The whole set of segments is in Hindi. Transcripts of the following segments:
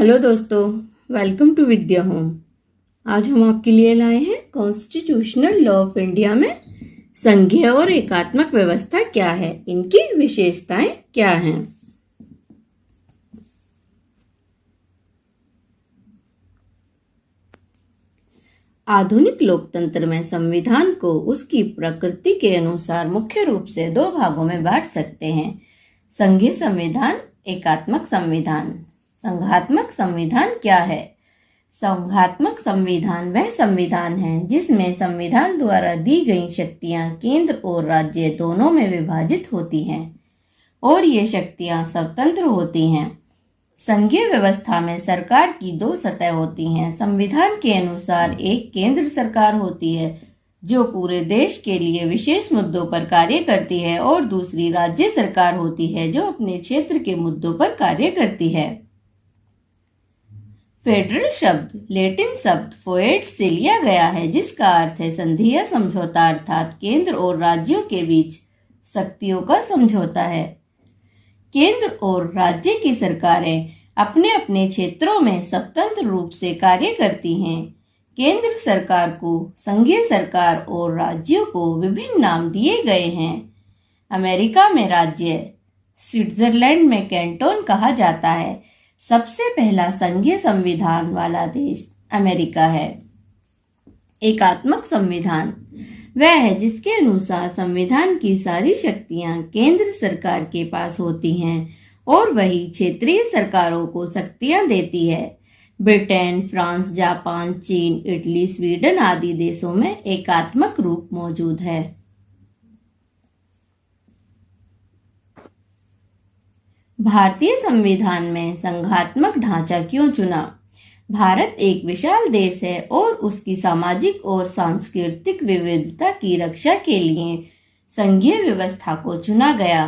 हेलो दोस्तों, वेलकम टू विद्या होम। आज हम आपके लिए लाए हैं कॉन्स्टिट्यूशनल लॉ ऑफ इंडिया में संघीय और एकात्मक व्यवस्था क्या है, इनकी विशेषताएं क्या हैं। आधुनिक लोकतंत्र में संविधान को उसकी प्रकृति के अनुसार मुख्य रूप से दो भागों में बांट सकते हैं: संघीय संविधान, एकात्मक संविधान। संघात्मक संविधान क्या है? संघात्मक संविधान वह संविधान है जिसमें संविधान द्वारा दी गई शक्तियां केंद्र और राज्य दोनों में विभाजित होती हैं और ये शक्तियां स्वतंत्र होती हैं। संघीय व्यवस्था में सरकार की दो सतह होती हैं। संविधान के अनुसार एक केंद्र सरकार होती है जो पूरे देश के लिए विशेष मुद्दों पर कार्य करती है और दूसरी राज्य सरकार होती है जो अपने क्षेत्र के मुद्दों पर कार्य करती है। फेडरल शब्द लैटिन शब्द फोएट से लिया गया है जिसका अर्थ है संधि या समझौता, अर्थात केंद्र और राज्यों के बीच शक्तियों का समझौता है। केंद्र और राज्य की सरकारें अपने अपने क्षेत्रों में स्वतंत्र रूप से कार्य करती हैं। केंद्र सरकार को संघीय सरकार और राज्यों को विभिन्न नाम दिए गए हैं। अमेरिका में राज्य स्विट्जरलैंड में कैंटोन कहा जाता है। सबसे पहला संघीय संविधान वाला देश अमेरिका है। एकात्मक संविधान वह है जिसके अनुसार संविधान की सारी शक्तियां केंद्र सरकार के पास होती हैं और वही क्षेत्रीय सरकारों को शक्तियां देती है। ब्रिटेन, फ्रांस, जापान, चीन, इटली, स्वीडन आदि देशों में एकात्मक रूप मौजूद है। भारतीय संविधान में संघात्मक ढांचा क्यों चुना? भारत एक विशाल देश है और उसकी सामाजिक और सांस्कृतिक विविधता की रक्षा के लिए संघीय व्यवस्था को चुना गया।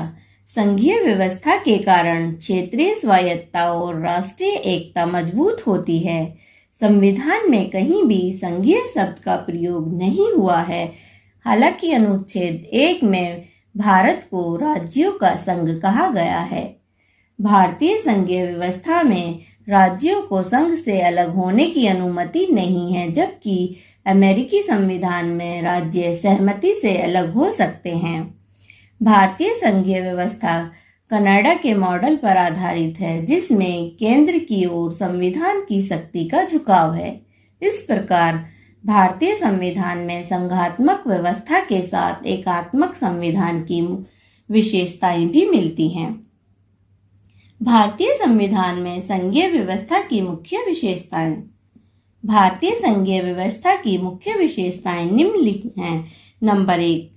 संघीय व्यवस्था के कारण क्षेत्रीय स्वायत्तता और राष्ट्रीय एकता मजबूत होती है। संविधान में कहीं भी संघीय शब्द का प्रयोग नहीं हुआ है। हालांकि अनुच्छेद 1 में भारत को राज्यों का संघ कहा गया है। भारतीय संघीय व्यवस्था में राज्यों को संघ से अलग होने की अनुमति नहीं है, जबकि अमेरिकी संविधान में राज्य सहमति से अलग हो सकते हैं। भारतीय संघीय व्यवस्था कनाडा के मॉडल पर आधारित है जिसमें केंद्र की ओर संविधान की शक्ति का झुकाव है। इस प्रकार भारतीय संविधान में संघात्मक व्यवस्था के साथ एकात्मक संविधान की विशेषताएं भी मिलती हैं। भारतीय संविधान में संघीय व्यवस्था की मुख्य विशेषताएं। भारतीय संघीय व्यवस्था की मुख्य विशेषताएं निम्नलिखित हैं। नंबर 1,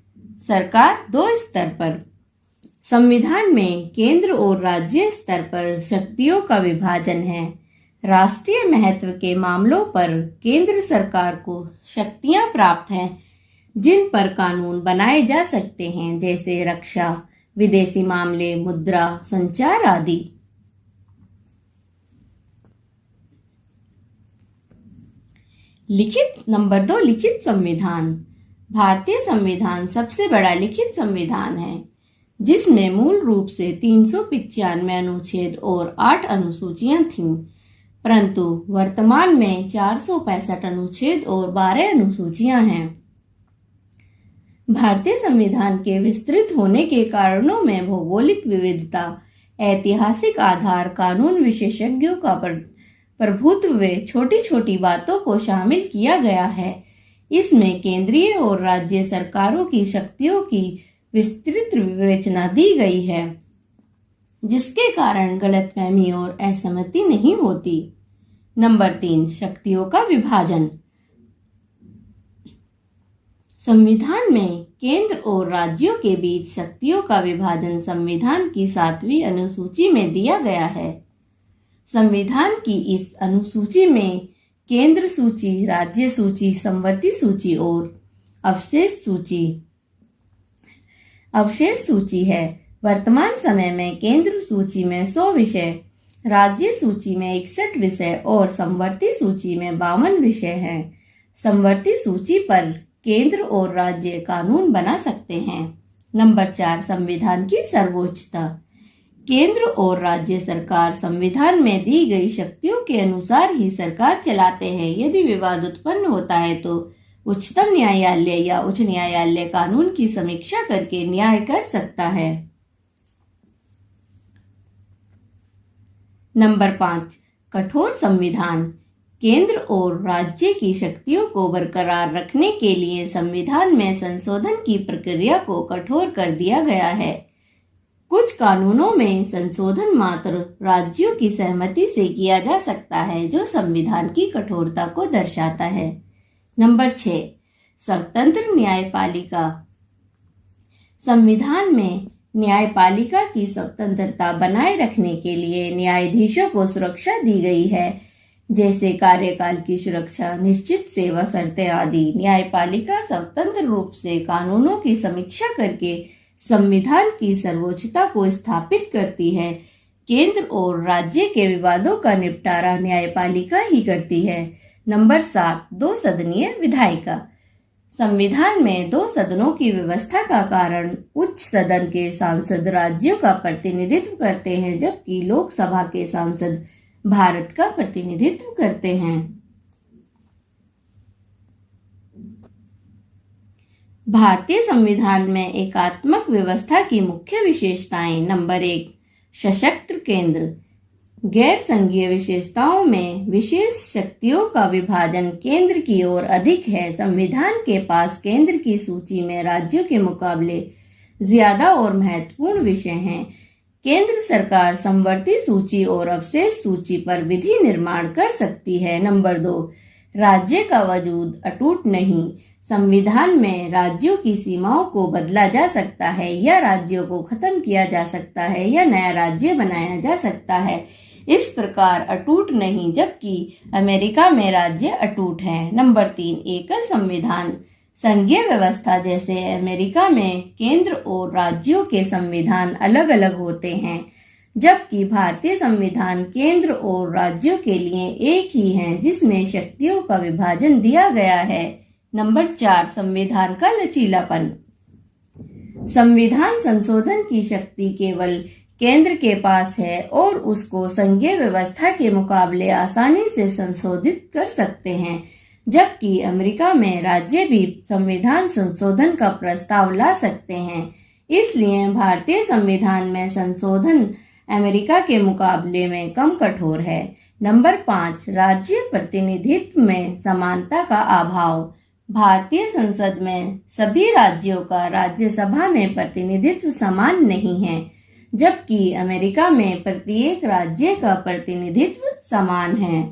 सरकार दो स्तर पर। संविधान में केंद्र और राज्य स्तर पर शक्तियों का विभाजन है। राष्ट्रीय महत्व के मामलों पर केंद्र सरकार को शक्तियां प्राप्त हैं जिन पर कानून बनाए जा सकते हैं, जैसे रक्षा, विदेशी मामले, मुद्रा, संचार आदि। नंबर 2, लिखित संविधान। भारतीय संविधान सबसे बड़ा लिखित संविधान है जिसमें मूल रूप से 395 अनुच्छेद और 8 अनुसूचियां थीं, परंतु वर्तमान में 465 अनुच्छेद और 12 अनुसूचियां हैं। भारतीय संविधान के विस्तृत होने के कारणों में भौगोलिक विविधता, ऐतिहासिक आधार, कानून विशेषज्ञों का प्रभुत्व व छोटी छोटी बातों को शामिल किया गया है। इसमें केंद्रीय और राज्य सरकारों की शक्तियों की विस्तृत विवेचना दी गई है जिसके कारण गलतफहमी और असहमति नहीं होती। नंबर 3, शक्तियों का विभाजन। संविधान में केंद्र और राज्यों के बीच शक्तियों का विभाजन संविधान की 7वीं अनुसूची में दिया गया है। संविधान की इस अनुसूची में केंद्र सूची, राज्य सूची, समवर्ती सूची और अवशेष सूची है। वर्तमान समय में केंद्र सूची में 100 विषय, राज्य सूची में 61 विषय और समवर्ती सूची में 52 विषय हैं। समवर्ती सूची पर केंद्र और राज्य कानून बना सकते हैं। नंबर 4, संविधान की सर्वोच्चता। केंद्र और राज्य सरकार संविधान में दी गई शक्तियों के अनुसार ही सरकार चलाते हैं। यदि विवाद उत्पन्न होता है तो उच्चतम न्यायालय या उच्च न्यायालय कानून की समीक्षा करके न्याय कर सकता है। नंबर 5, कठोर संविधान। केंद्र और राज्य की शक्तियों को बरकरार रखने के लिए संविधान में संशोधन की प्रक्रिया को कठोर कर दिया गया है। कुछ कानूनों में संशोधन मात्र राज्यों की सहमति से किया जा सकता है, जो संविधान की कठोरता को दर्शाता है। नंबर 6, स्वतंत्र न्यायपालिका। संविधान में न्यायपालिका की स्वतंत्रता बनाए रखने के लिए न्यायाधीशों को सुरक्षा दी गई है, जैसे कार्यकाल की सुरक्षा, निश्चित सेवा शर्तें आदि। न्यायपालिका स्वतंत्र रूप से कानूनों की समीक्षा करके संविधान की सर्वोच्चता को स्थापित करती है। केंद्र और राज्य के विवादों का निपटारा न्यायपालिका ही करती है। नंबर 7, दो सदनीय विधायिका। संविधान में 2 सदनों की व्यवस्था का कारण उच्च सदन के सांसद राज्यों का प्रतिनिधित्व करते हैं, जबकि लोकसभा के सांसद भारत का प्रतिनिधित्व करते हैं। भारतीय संविधान में एकात्मक व्यवस्था की मुख्य विशेषताएं। नंबर 1, सशक्त केंद्र। गैर संघीय विशेषताओं में विशेष शक्तियों का विभाजन केंद्र की ओर अधिक है। संविधान के पास केंद्र की सूची में राज्यों के मुकाबले ज्यादा और महत्वपूर्ण विषय हैं। केंद्र सरकार समवर्ती सूची और अवशेष सूची पर विधि निर्माण कर सकती है। नंबर 2, राज्य का वजूद अटूट नहीं। संविधान में राज्यों की सीमाओं को बदला जा सकता है, या राज्यों को खत्म किया जा सकता है, या नया राज्य बनाया जा सकता है। इस प्रकार अटूट नहीं, जबकि अमेरिका में राज्य अटूट हैं। नंबर 3, एकल संविधान। संघीय व्यवस्था जैसे अमेरिका में केंद्र और राज्यों के संविधान अलग अलग होते हैं, जबकि भारतीय संविधान केंद्र और राज्यों के लिए एक ही है, जिसमें शक्तियों का विभाजन दिया गया है। नंबर 4, संविधान का लचीलापन। संविधान संशोधन की शक्ति केवल केंद्र के पास है और उसको संघीय व्यवस्था के मुकाबले आसानी से संशोधित कर सकते हैं, जबकि अमेरिका में राज्य भी संविधान संशोधन का प्रस्ताव ला सकते हैं। इसलिए भारतीय संविधान में संशोधन अमेरिका के मुकाबले में कम कठोर है। नंबर 5, राज्य प्रतिनिधित्व में समानता का अभाव। भारतीय संसद में सभी राज्यों का राज्यसभा में प्रतिनिधित्व समान नहीं है, जबकि अमेरिका में प्रत्येक राज्य का प्रतिनिधित्व समान है।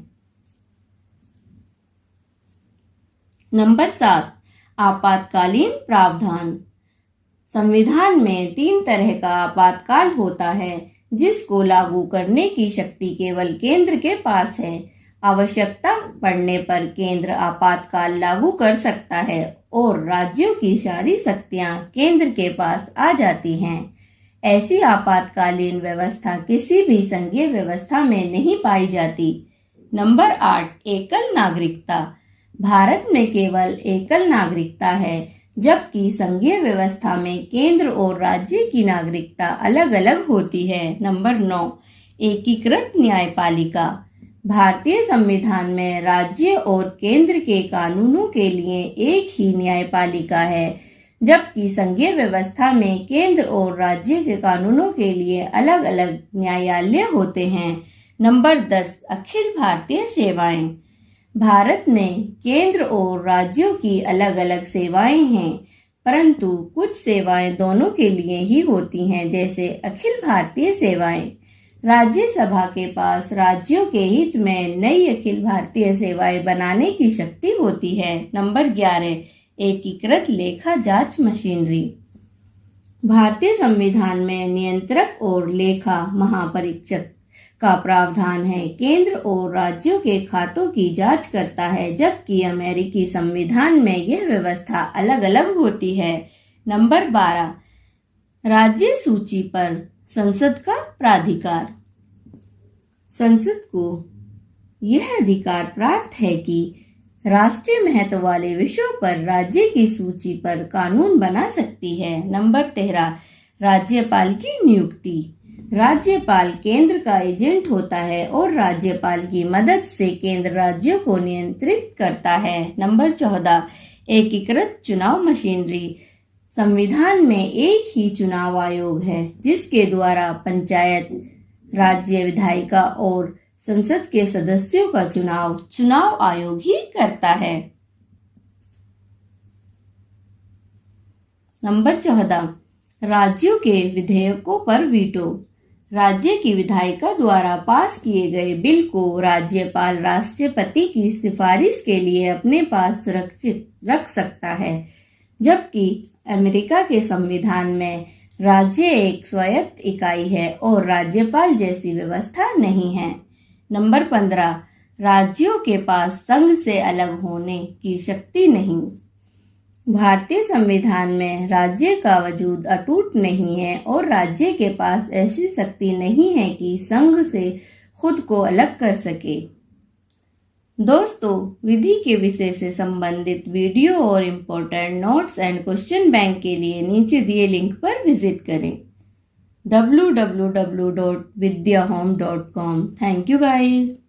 नंबर 7, आपातकालीन प्रावधान। संविधान में 3 तरह का आपातकाल होता है, जिसको लागू करने की शक्ति केवल केंद्र के पास है। आवश्यकता पड़ने पर केंद्र आपातकाल लागू कर सकता है और राज्यों की सारी शक्तियां केंद्र के पास आ जाती हैं। ऐसी आपातकालीन व्यवस्था किसी भी संघीय व्यवस्था में नहीं पाई जाती। नंबर 8, एकल नागरिकता। भारत में केवल एकल नागरिकता है, जबकि संघीय व्यवस्था में केंद्र और राज्य की नागरिकता अलग अलग होती है। नंबर 9, एकीकृत न्यायपालिका। भारतीय संविधान में राज्य और केंद्र के कानूनों के लिए एक ही न्यायपालिका है, जबकि संघीय व्यवस्था में केंद्र और राज्य के कानूनों के लिए अलग अलग न्यायालय होते हैं। नंबर 10, अखिल भारतीय सेवाएं। भारत में केंद्र और राज्यों की अलग अलग सेवाएं हैं, परंतु कुछ सेवाएं दोनों के लिए ही होती हैं, जैसे अखिल भारतीय सेवाएं। राज्यसभा के पास राज्यों के हित में नई अखिल भारतीय सेवाएं बनाने की शक्ति होती है। नंबर 11, एकीकृत लेखा जांच मशीनरी। भारतीय संविधान में नियंत्रक और लेखा महापरीक्षक का प्रावधान है। केंद्र और राज्यों के खातों की जांच करता है, जबकि अमेरिकी संविधान में यह व्यवस्था अलग अलग होती है। नंबर 12, राज्य सूची पर संसद का प्राधिकार। संसद को यह अधिकार प्राप्त है कि राष्ट्रीय महत्व वाले विषयों पर राज्य की सूची पर कानून बना सकती है। नंबर 13, राज्यपाल की नियुक्ति। राज्यपाल केंद्र का एजेंट होता है और राज्यपाल की मदद से केंद्र राज्यों को नियंत्रित करता है। नंबर 14, एकीकृत चुनाव मशीनरी। संविधान में एक ही चुनाव आयोग है जिसके द्वारा पंचायत, राज्य विधायिका और संसद के सदस्यों का चुनाव आयोग ही करता है। नंबर 14, राज्यों के विधेयकों पर वीटो। राज्य की विधायिका द्वारा पास किए गए बिल को राज्यपाल राष्ट्रपति की सिफारिश के लिए अपने पास सुरक्षित रख सकता है, जबकि अमेरिका के संविधान में राज्य एक स्वायत्त इकाई है और राज्यपाल जैसी व्यवस्था नहीं है। नंबर 15, राज्यों के पास संघ से अलग होने की शक्ति नहीं। भारतीय संविधान में राज्य का वजूद अटूट नहीं है और राज्य के पास ऐसी शक्ति नहीं है कि संघ से खुद को अलग कर सके। दोस्तों, विधि के विषय से संबंधित वीडियो और important notes and question bank के लिए नीचे दिए लिंक पर विजिट करें www.vidyahome.com। Thank you guys.